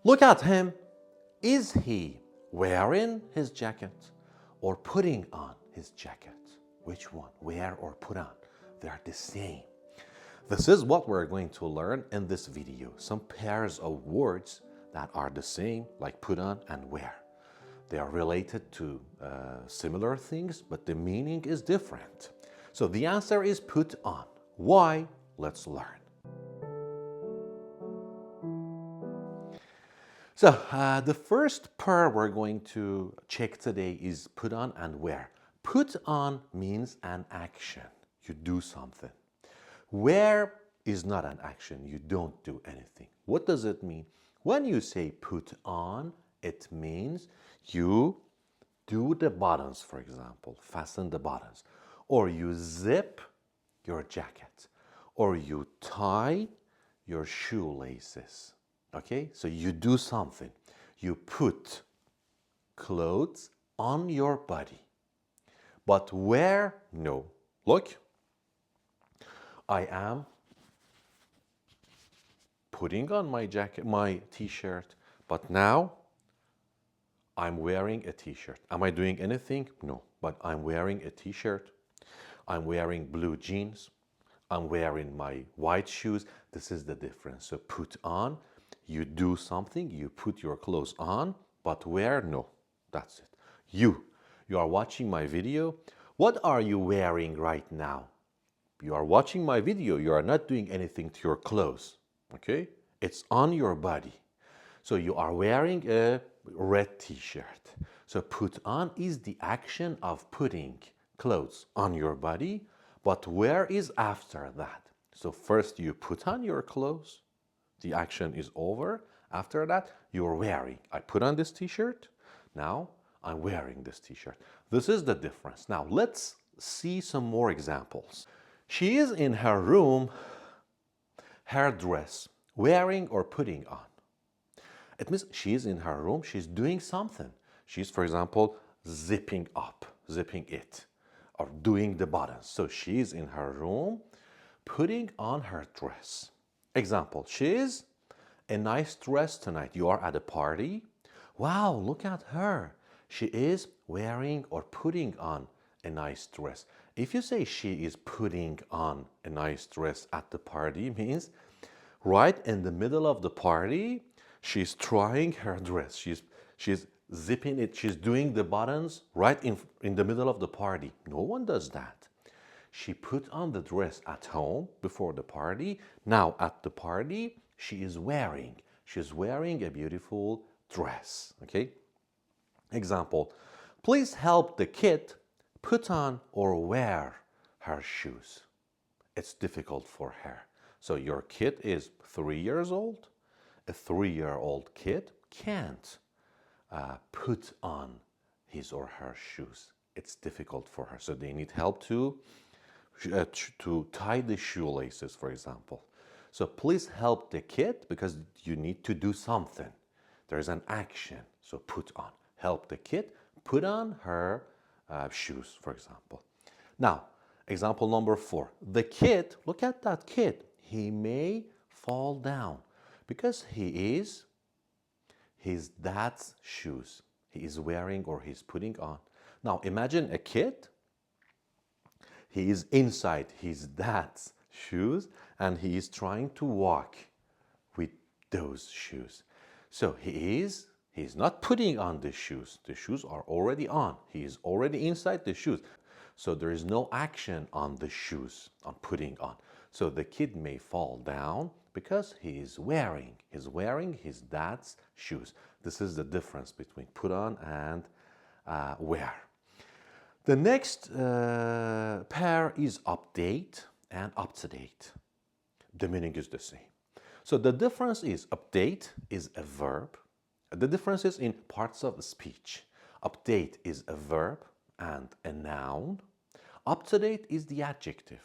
Look at him. Is he wearing his jacket or putting on his jacket? Which one? Wear or put on? They are the same. This is what we're going to learn in this video. Some pairs of words that are the same, like put on and wear. They are related to similar things, but the meaning is different. So the answer is put on. Why? Let's learn. So the first pair we're going to check today is put on and wear. Put on means an action. You do something. Wear is not an action. You don't do anything. What does it mean? When you say put on, it means you do the buttons, for example, fasten the buttons, or you zip your jacket, or you tie your shoelaces. Okay, so you do something. You put clothes on your body. But wear, no. Look, I am putting on my jacket, my t-shirt, but now I'm wearing a t-shirt. Am I doing anything? No, but I'm wearing a t-shirt. I'm wearing blue jeans. I'm wearing my white shoes. This is the difference. So put on, you do something, you put your clothes on, but wear, no. That's it. You are watching my video. What are you wearing right now? You are watching my video. You are not doing anything to your clothes. Okay? It's on your body. So you are wearing a red t-shirt. So put on is the action of putting clothes on your body, but wear is after that. So first you put on your clothes, the action is over. After that, you're wearing. I put on this t-shirt, now I'm wearing this t-shirt. This is the difference. Now let's see some more examples. She is in her room, her dress, wearing or putting on. It means she's in her room, she's doing something. She's, for example, zipping it, or doing the buttons. So she's in her room, putting on her dress. Example, she's a nice dress tonight. You are at a party. Wow, look at her. She is wearing or putting on a nice dress. If you say she is putting on a nice dress at the party, means right in the middle of the party, she's trying her dress. She's zipping it. She's doing the buttons right in the middle of the party. No one does that. She put on the dress at home before the party. Now at the party, she's wearing a beautiful dress. Okay? Example, please help the kid put on or wear her shoes. It's difficult for her. So your kid is 3 years old. A 3-year-old kid can't put on his or her shoes. It's difficult for her. So they need help to tie the shoelaces, for example. So please help the kid because you need to do something. There's an action. So put on. Help the kid put on her shoes, for example. Now, example number 4. The kid, look at that kid. He may fall down because he is his dad's shoes. He is wearing or he's putting on. Now, imagine a kid. He is inside his dad's shoes and he is trying to walk with those shoes. So he's not putting on the shoes. The shoes are already on. He is already inside the shoes. So there is no action on the shoes, on putting on. So the kid may fall down because he is wearing his dad's shoes. This is the difference between put on and wear. The next pair is update and up to date. The meaning is the same. So the difference is update is a verb. The difference is in parts of the speech. Update is a verb and a noun. Up to date is the adjective.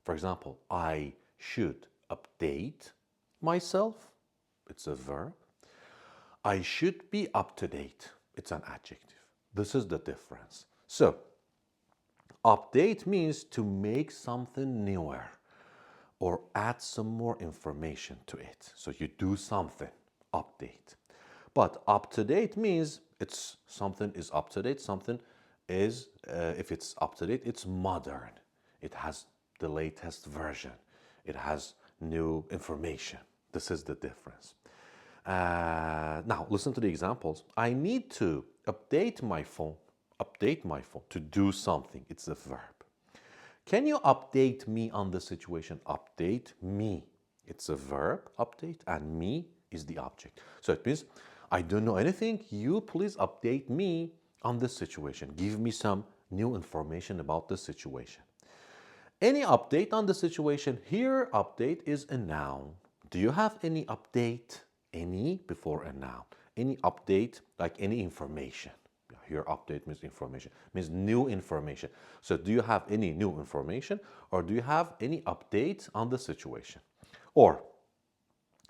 For example, I should update myself. It's a verb. I should be up to date. It's an adjective. This is the difference. So, update means to make something newer or add some more information to it. So you do something. update. But up to date means it's something is up to date, something is, if it's up to date, it's modern. It has the latest version. It has new information. This is the difference. Now, listen to the examples. I need to update my phone. Update my phone to do something. It's a verb. Can you update me on the situation? Update me. It's a verb, update, and me is the object. So it means, I don't know anything. You please update me on this situation. Give me some new information about the situation. Any update on the situation? Here, update is a noun. Do you have any update? Any before a noun. Any update, like any information. Here, update means information, means new information. So do you have any new information, or do you have any update on the situation? Or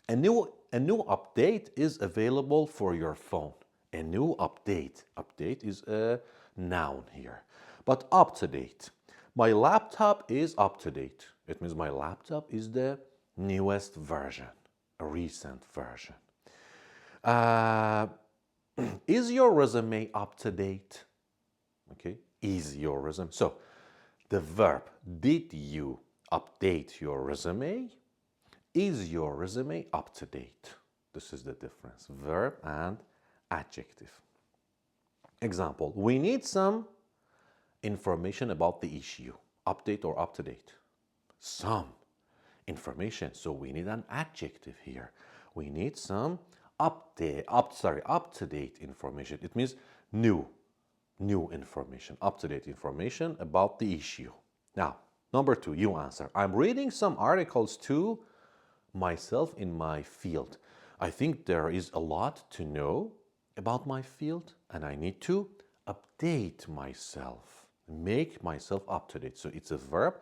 a new update is available for your phone. A new update. Update is a noun here. But up to date. My laptop is up to date. It means my laptop is the newest version, a recent version. Is your resume up to date? Okay, is your resume. So the verb, did you update your resume? Is your resume up to date? This is the difference, verb and adjective. Example, we need some information about the issue. Update or up to date? Some information, so we need an adjective here. We need some up to date information. It means new information, up to date information about the issue. Now, number 2, you answer. I'm reading some articles to myself in my field. I think there is a lot to know about my field, and I need to update myself, make myself up to date. So it's a verb.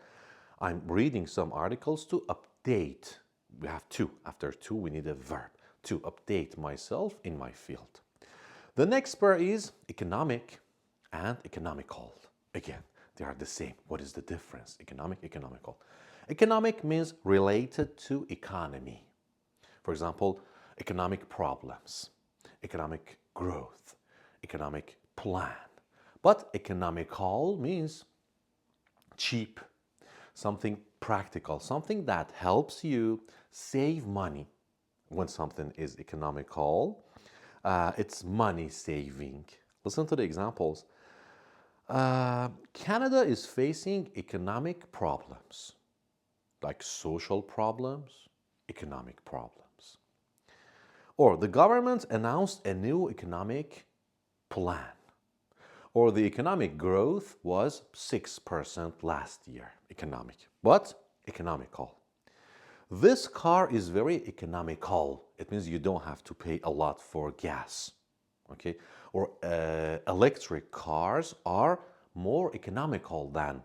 I'm reading some articles to update. We have to. After to, we need a verb to update myself in my field. The next pair is economic and economical. Again, they are the same. What is the difference? Economic, economical. Economic means related to economy. For example, economic problems, economic growth, economic plan. But economical means cheap, something practical, something that helps you save money. When something is economical, it's money saving. Listen to the examples. Canada is facing economic problems, like social problems, economic problems. Or the government announced a new economic plan. Or the economic growth was 6% last year, economic, but economical. This car is very economical. It means you don't have to pay a lot for gas, okay? Or electric cars are more economical than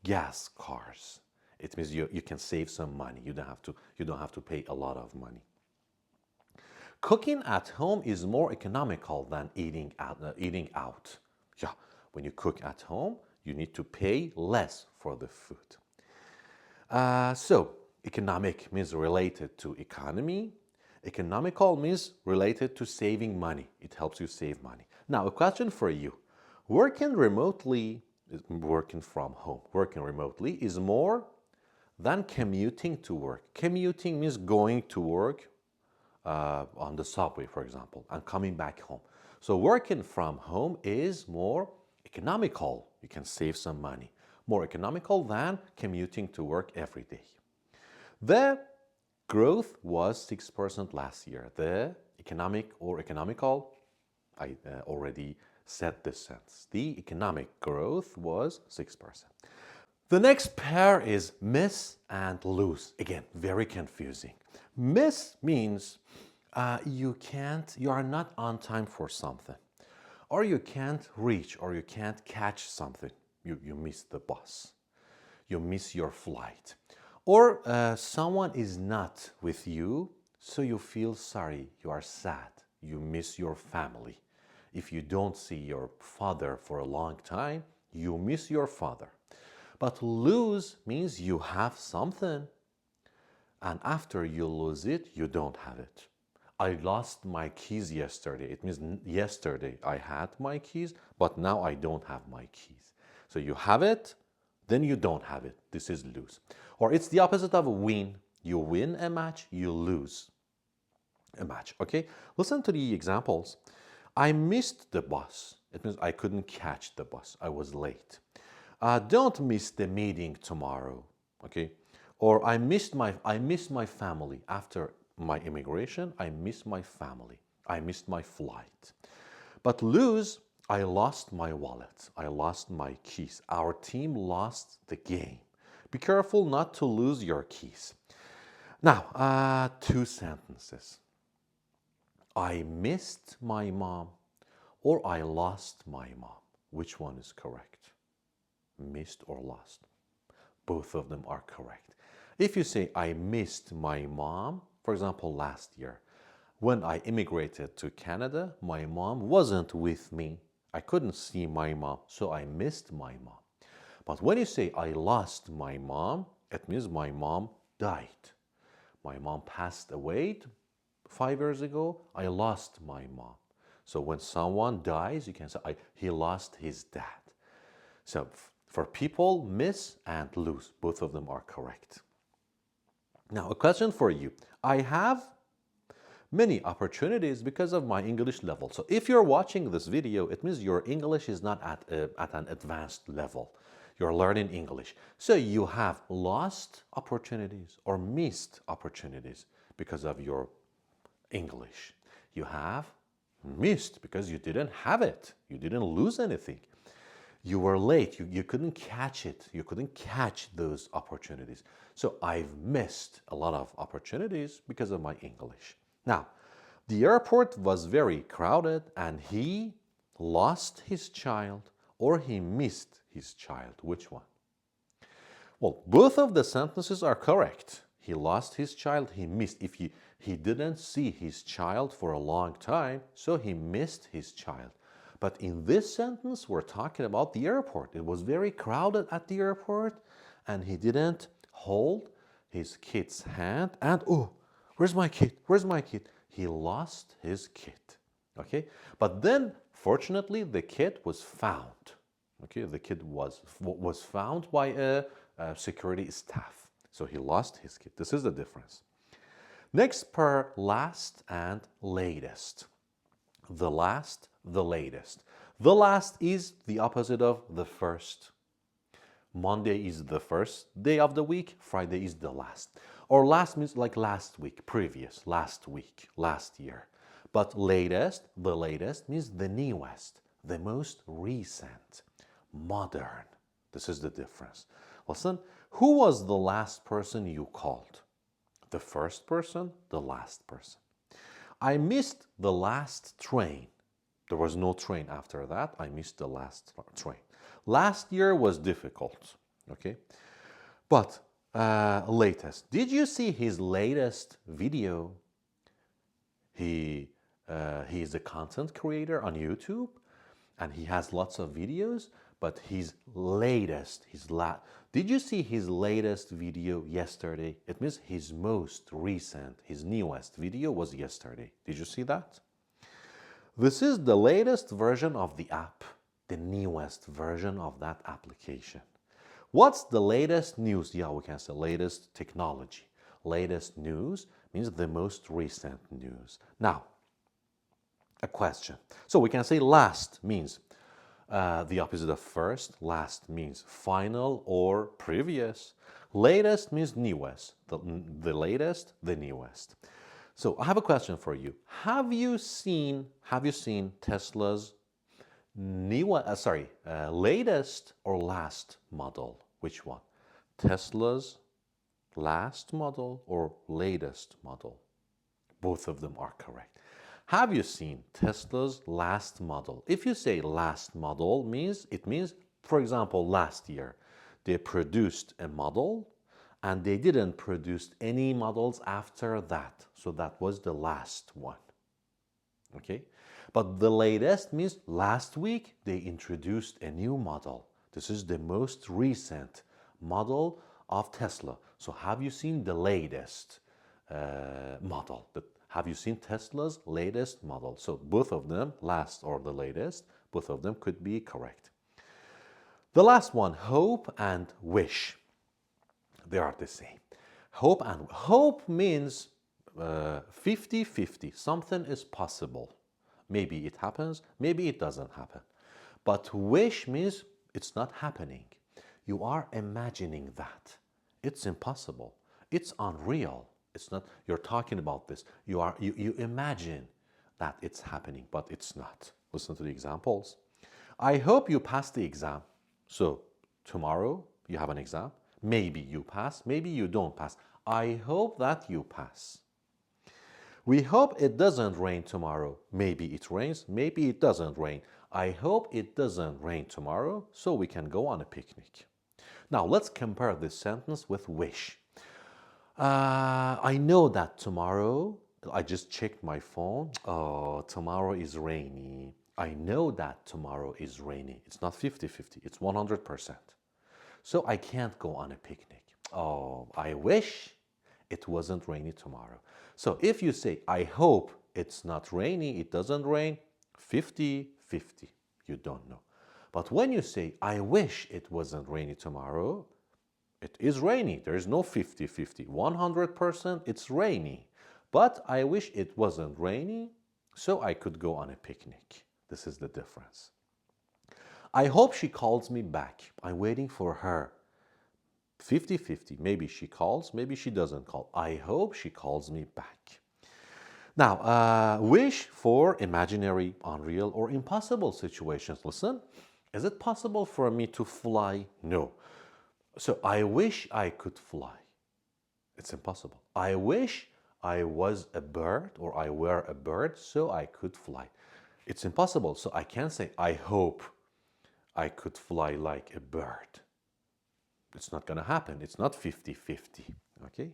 gas cars. It means you can save some money. You don't have to pay a lot of money. Cooking at home is more economical than eating out. Yeah, when you cook at home, you need to pay less for the food. So economic means related to economy. Economical means related to saving money. It helps you save money. Now, a question for you. Working remotely, working from home, working remotely is more than commuting to work. Commuting means going to work on the subway, for example, and coming back home. So working from home is more economical. You can save some money. More economical than commuting to work every day. The growth was 6% last year. The economic or economical, I already said this sentence. The economic growth was 6%. The next pair is miss and lose. Again, very confusing. Miss means you are not on time for something, or you can't reach, or you can't catch something. You miss the bus, you miss your flight, or someone is not with you, so you feel sorry, you are sad, you miss your family. If you don't see your father for a long time, you miss your father. But lose means you have something, and after you lose it, you don't have it. I lost my keys yesterday. It means yesterday I had my keys, but now I don't have my keys. So you have it, then you don't have it. This is lose. Or it's the opposite of win. You win a match, you lose a match. Okay? Listen to the examples. I missed the bus. It means I couldn't catch the bus. I was late. Don't miss the meeting tomorrow. Okay? Or I missed my family after my immigration. I missed my family. I missed my flight. But lose, I lost my wallet. I lost my keys. Our team lost the game. Be careful not to lose your keys. Now, two sentences. I missed my mom or I lost my mom. Which one is correct? Missed or lost? Both of them are correct. If you say I missed my mom, for example, last year, when I immigrated to Canada, my mom wasn't with me. I couldn't see my mom, so I missed my mom. But when you say I lost my mom, it means my mom died. My mom passed away 5 years ago. I lost my mom. So when someone dies, you can say he lost his dad. So for people, miss and lose, both of them are correct. Now, a question for you. I have many opportunities because of my English level. So if you're watching this video, it means your English is not at an advanced level. You're learning English. So you have lost opportunities or missed opportunities because of your English. You have missed because you didn't have it. You didn't lose anything. You were late. You couldn't catch it. You couldn't catch those opportunities. So I've missed a lot of opportunities because of my English. Now, the airport was very crowded and he lost his child or he missed his child. Which one? Well, both of the sentences are correct. He lost his child, he missed. If he didn't see his child for a long time, so he missed his child. But in this sentence, we're talking about the airport. It was very crowded at the airport and he didn't hold his kid's hand and, oh, where's my kid? Where's my kid? He lost his kid. Okay? But then, fortunately, the kid was found. Okay? The kid was found by a security staff. So he lost his kid. This is the difference. Next, per last and latest. The last, the latest. The last is the opposite of the first. Monday is the first day of the week. Friday is the last. Or last means like last week, previous, last week, last year. But latest, the latest means the newest, the most recent, modern. This is the difference. Listen, who was the last person you called? The first person, the last person. I missed the last train. There was no train after that. I missed the last train. Last year was difficult, okay? But latest. Did you see his latest video? He is a content creator on YouTube and he has lots of videos, but his latest, did you see his latest video yesterday? It means his most recent, his newest video was yesterday. Did you see that? This is the latest version of the app, the newest version of that application. What's the latest news? Yeah, we can say latest technology. Latest news means the most recent news. Now, a question. So we can say last means the opposite of first. Last means final or previous. Latest means newest. The latest, the newest. So I have a question for you. Have you seen Tesla's latest or last model? Which one? Tesla's last model or latest model? Both of them are correct. Have you seen Tesla's last model? If you say last model, it means, for example, last year they produced a model and they didn't produce any models after that. So that was the last one. Okay? But the latest means last week they introduced a new model. This is the most recent model of Tesla. So have you seen the latest model? Have you seen Tesla's latest model? So both of them, last or the latest, both of them could be correct. The last one, hope and wish. They are the same. Hope means 50-50. Something is possible. Maybe it happens, maybe it doesn't happen. But wish means it's not happening. You are imagining that. It's impossible. It's unreal. It's not, you're talking about this. You imagine that it's happening, but it's not. Listen to the examples. I hope you pass the exam. So tomorrow you have an exam. Maybe you pass, maybe you don't pass. I hope that you pass. We hope it doesn't rain tomorrow. Maybe it rains, maybe it doesn't rain. I hope it doesn't rain tomorrow so we can go on a picnic. Now let's compare this sentence with wish. I know that tomorrow, I just checked my phone. Oh, tomorrow is rainy. I know that tomorrow is rainy. It's not 50-50, it's 100%. So I can't go on a picnic. Oh, I wish it wasn't rainy tomorrow. So if you say, I hope it's not rainy, it doesn't rain, 50-50, you don't know. But when you say, I wish it wasn't rainy tomorrow, it is rainy. There is no 50-50. 100% it's rainy. But I wish it wasn't rainy so I could go on a picnic. This is the difference. I hope she calls me back. I'm waiting for her. 50-50. Maybe she calls, maybe she doesn't call. I hope she calls me back. Now, wish for imaginary, unreal, or impossible situations. Listen, is it possible for me to fly? No. So I wish I could fly. It's impossible. I wish I was a bird or I were a bird so I could fly. It's impossible. So I can't say, I hope I could fly like a bird. It's not going to happen. It's not 50-50. Okay?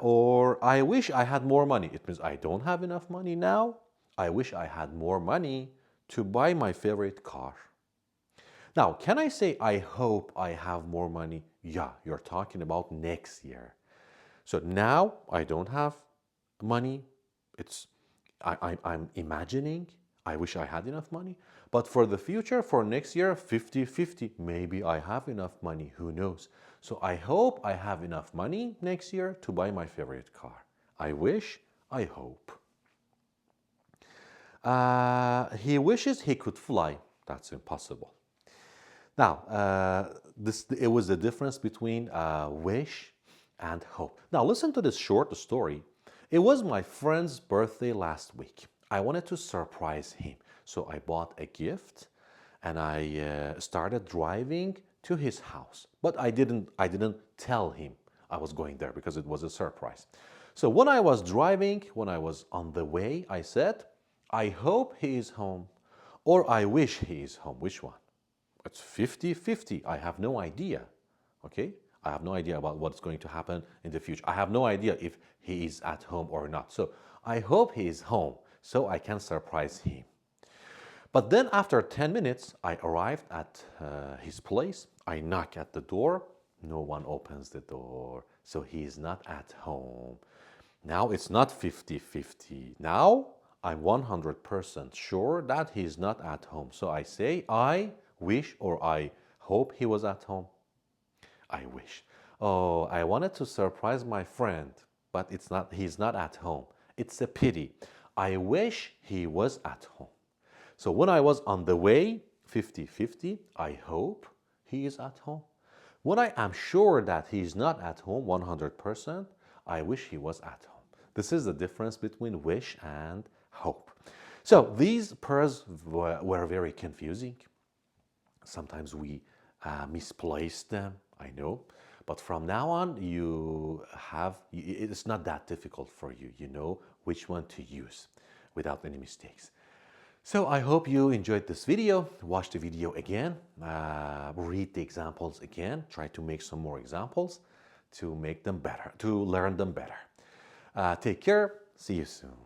Or I wish I had more money. It means I don't have enough money now. I wish I had more money to buy my favorite car. Now, can I say, I hope I have more money? Yeah, you're talking about next year. So now I don't have money. I'm imagining, I wish I had enough money. But for the future, for next year, 50-50, maybe I have enough money, who knows? So I hope I have enough money next year to buy my favorite car. I wish, I hope. He wishes he could fly. That's impossible. Now, it was the difference between wish and hope. Now, listen to this short story. It was my friend's birthday last week. I wanted to surprise him. So I bought a gift and I started driving to his house. But I didn't tell him I was going there because it was a surprise. So when I was driving, when I was on the way, I said, I hope he is home or I wish he is home. Which one? It's 50-50. I have no idea. Okay? I have no idea about what's going to happen in the future. I have no idea if he is at home or not. So I hope he is home so I can surprise him. But then after 10 minutes, I arrived at his place. I knock at the door. No one opens the door. So he is not at home. Now it's not 50-50. Now I'm 100% sure that he's not at home. So I say, I wish or I hope he was at home. I wish. Oh, I wanted to surprise my friend, but he's not at home. It's a pity. I wish he was at home. So when I was on the way, 50-50, I hope he is at home. When I am sure that he's not at home 100%, I wish he was at home. This is the difference between wish and hope. So these pairs were very confusing. Sometimes we misplace them, I know. But from now on, it's not that difficult for you. You know which one to use without any mistakes. So I hope you enjoyed this video. Watch the video again, read the examples again, try to make some more examples to make them better, to learn them better. Take care. See you soon.